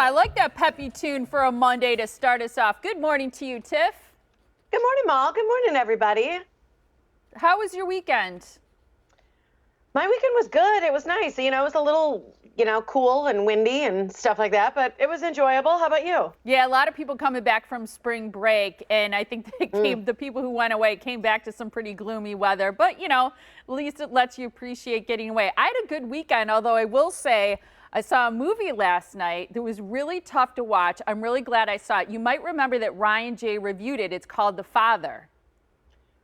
I like that peppy tune for a Monday to start us off. Good morning to you, Tiff. Good morning, Mal. Good morning, everybody. How was your weekend? My weekend was good. It was nice. You know, it was a little, cool and windy and stuff like that, but it was enjoyable. How about you? Yeah, a lot of people coming back from spring break, and I think the people who went away came back to some pretty gloomy weather. But, at least it lets you appreciate getting away. I had a good weekend, although I will say I saw a movie last night that was really tough to watch. I'm really glad I saw it. You might remember that Ryan J. reviewed it. It's called The Father.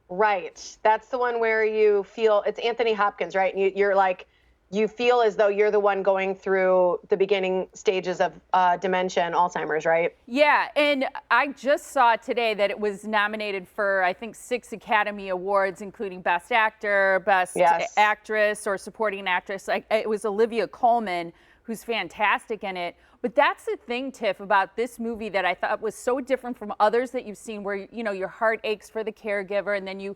Right. That's the one where you feel it's Anthony Hopkins, right? And you're like, you feel as though you're the one going through the beginning stages of dementia and Alzheimer's, right? Yeah, and I just saw today that it was nominated for, I think, 6 Academy Awards, including Best Actor, Best Actress, or Supporting Actress. It was Olivia Colman, who's fantastic in it. But that's the thing, Tiff, about this movie that I thought was so different from others that you've seen where, your heart aches for the caregiver and then you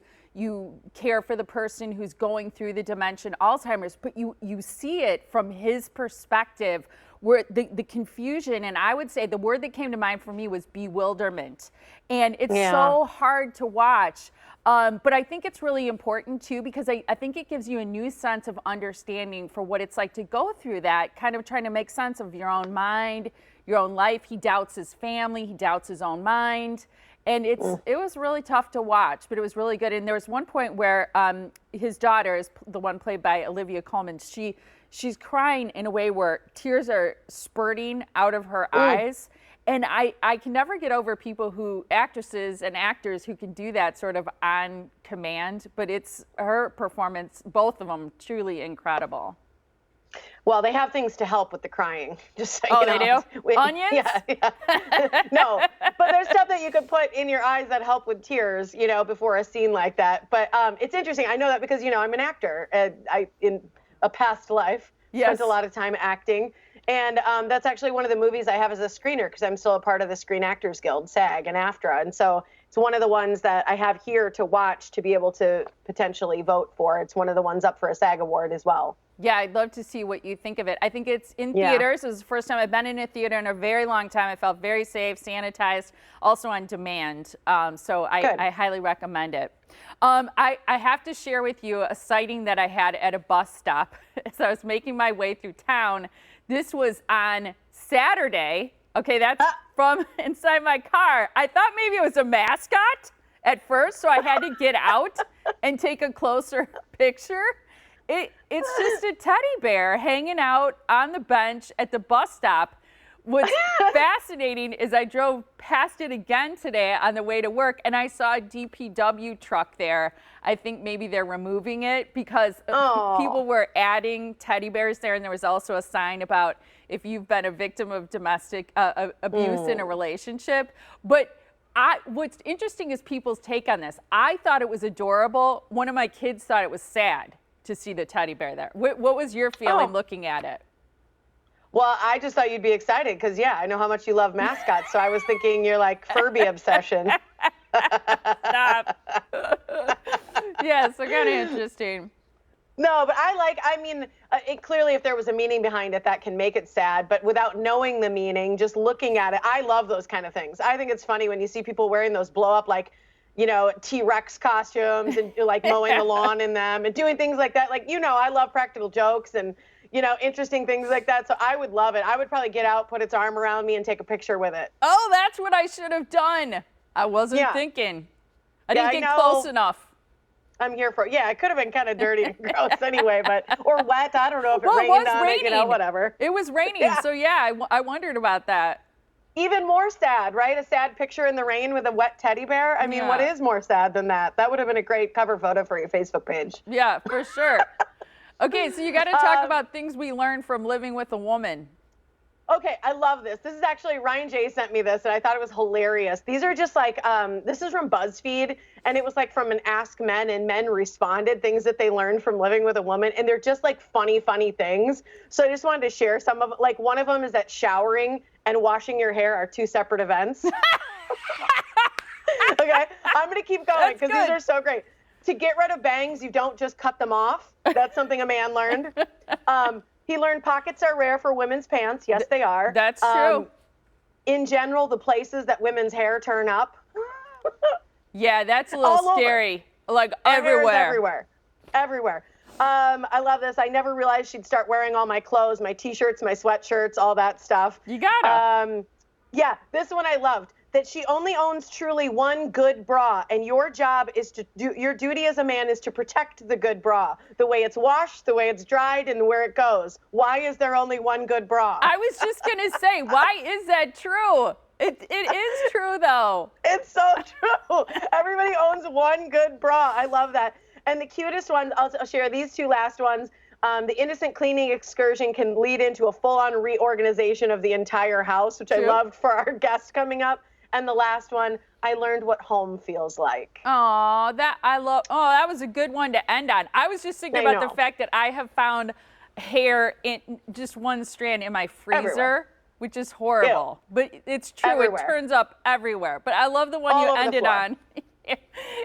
care for the person who's going through the dementia and Alzheimer's, but you see it from his perspective where the confusion, and I would say the word that came to mind for me was bewilderment. And it's so hard to watch. But I think it's really important too, because I think it gives you a new sense of understanding for what it's like to go through that, kind of trying to make sense of your own mind, your own life. He doubts his family, he doubts his own mind. And it was really tough to watch, but it was really good. And there was one point where his daughter, is the one played by Olivia Colman, she's crying in a way where tears are spurting out of her eyes. And I can never get over people actresses and actors who can do that sort of on command, but it's her performance, both of them, truly incredible. Well, they have things to help with the crying, just so you know. They do? Onions? Yeah. No, but there's stuff that you could put in your eyes that help with tears, before a scene like that. But it's interesting. I know that because, I'm an actor. I in a past life spent a lot of time acting. And that's actually one of the movies I have as a screener because I'm still a part of the Screen Actors Guild, SAG, and AFTRA. And so it's one of the ones that I have here to watch to be able to potentially vote for. It's one of the ones up for a SAG award as well. Yeah, I'd love to see what you think of it. I think it's in theaters. It was the first time I've been in a theater in a very long time. I felt very safe, sanitized, also on demand. So I highly recommend it. I have to share with you a sighting that I had at a bus stop as I was making my way through town. This was on Saturday. Okay, that's from inside my car. I thought maybe it was a mascot at first, so I had to get out and take a closer picture. It's just a teddy bear hanging out on the bench at the bus stop. What's fascinating is I drove past it again today on the way to work, and I saw a DPW truck there. I think maybe they're removing it because people were adding teddy bears there, and there was also a sign about if you've been a victim of domestic abuse in a relationship. But what's interesting is people's take on this. I thought it was adorable. One of my kids thought it was sad to see the teddy bear there. What was your feeling looking at it? Well, I just thought you'd be excited because, I know how much you love mascots. So I was thinking you're like Furby obsession. Stop. Yeah, so kind of interesting. No, but clearly if there was a meaning behind it, that can make it sad. But without knowing the meaning, just looking at it, I love those kind of things. I think it's funny when you see people wearing those blow up, T-Rex costumes and like mowing the lawn in them and doing things like that. I love practical jokes and, interesting things like that. So I would love it. I would probably get out, put its arm around me and take a picture with it. Oh, that's what I should have done. I wasn't thinking. I didn't get close enough. I'm here for it. Yeah, it could have been kind of dirty and gross anyway, or wet. I don't know if it rained on it, whatever. It was raining. So I wondered about that. Even more sad, right? A sad picture in the rain with a wet teddy bear. I mean, what is more sad than that? That would have been a great cover photo for your Facebook page. Yeah, for sure. Okay, so you got to talk about things we learned from living with a woman. Okay, I love this. This is actually, Ryan J. sent me this, and I thought it was hilarious. These are just this is from BuzzFeed, and it was from an Ask Men, and men responded, things that they learned from living with a woman, and they're just funny things. So I just wanted to share some of it. One of them is that showering and washing your hair are 2 separate events. Okay, I'm going to keep going because these are so great. To get rid of bangs, you don't just cut them off. That's something a man learned. He learned pockets are rare for women's pants. Yes, they are. That's true. In general, the places that women's hair turn up. Yeah, that's a little scary. Like everywhere. Everywhere. I love this. I never realized she'd start wearing all my clothes, my t-shirts, my sweatshirts, all that stuff. You gotta. Yeah, this one I loved. That she only owns truly one good bra, and your job is to do, your duty as a man is to protect the good bra, the way it's washed, the way it's dried, and where it goes. Why is there only one good bra? I was just gonna say, why is that true? It is true though. It's so true. Everybody owns one good bra. I love that. And the cutest one, I'll share these two last ones. The innocent cleaning excursion can lead into a full-on reorganization of the entire house, which I loved for our guests coming up. And the last one, I learned what home feels like. Oh, that was a good one to end on. I was just thinking about the fact that I have found hair in just one strand in my freezer, which is horrible. Ew. But it's true. Everywhere. It turns up everywhere. But I love the one you ended on.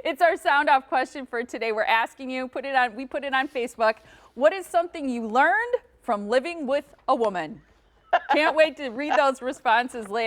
It's our sound off question for today. We're asking you, we put it on Facebook. What is something you learned from living with a woman? Can't wait to read those responses later.